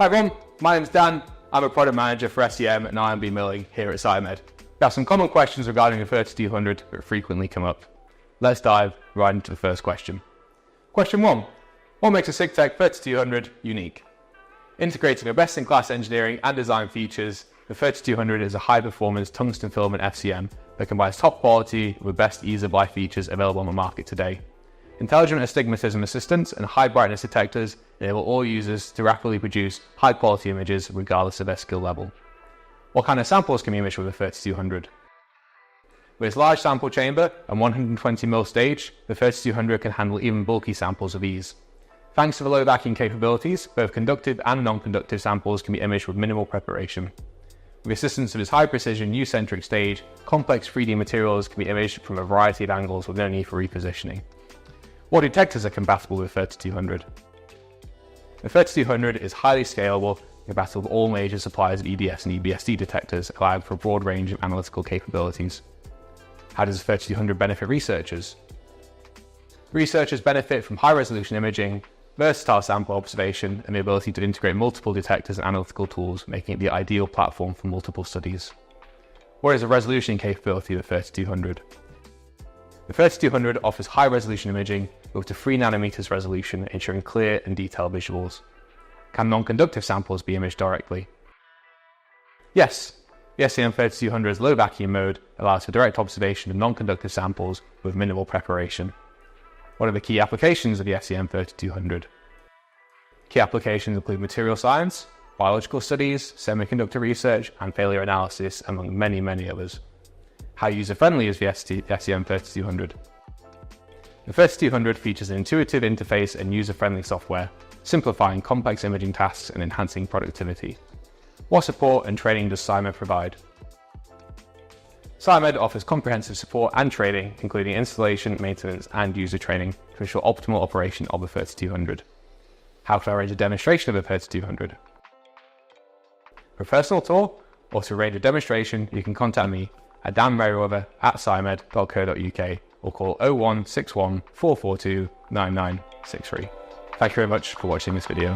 Hi everyone, my name's Dan. I'm a product manager for SEM and R&B Milling here at SciMed. We have some common questions regarding the 3200 that frequently come up. Let's dive right into the first question. Question 1. What makes a CIQTEK 3200 unique? Integrating a best-in-class engineering and design features, the 3200 is a high-performance tungsten filament FCM that combines top quality with best ease-of-life features available on the market today. Intelligent astigmatism assistance and high brightness detectors enable all users to rapidly produce high-quality images regardless of their skill level. What kind of samples can be imaged with a 3200? With its large sample chamber and 120mm stage, the 3200 can handle even bulky samples with ease. Thanks to the low vacuum capabilities, both conductive and non-conductive samples can be imaged with minimal preparation. With the assistance of its high-precision U-centric stage, complex 3D materials can be imaged from a variety of angles with no need for repositioning. What detectors are compatible with 3200? The 3200 is highly scalable and compatible with all major suppliers of EDS and EBSD detectors, allowing for a broad range of analytical capabilities. How does the 3200 benefit researchers? Researchers benefit from high-resolution imaging, versatile sample observation, and the ability to integrate multiple detectors and analytical tools, making it the ideal platform for multiple studies. What is the resolution capability of the 3200? The 3200 offers high-resolution imaging with up to 3 nanometers resolution, ensuring clear and detailed visuals. Can non-conductive samples be imaged directly? Yes, the SEM3200's low vacuum mode allows for direct observation of non-conductive samples with minimal preparation. What are the key applications of the SEM3200? Key applications include material science, biological studies, semiconductor research, and failure analysis, among many others. How user-friendly is the SEM3200? The 3200 features an intuitive interface and user-friendly software, simplifying complex imaging tasks and enhancing productivity. What support and training does SciMed provide? SciMed offers comprehensive support and training, including installation, maintenance, and user training to ensure optimal operation of the 3200. How can I arrange a demonstration of the 3200? For a personal tour or to arrange a demonstration, you can contact me at danmerriweather@scimed.co.uk or call 0161 442 9963. Thank you very much for watching this video.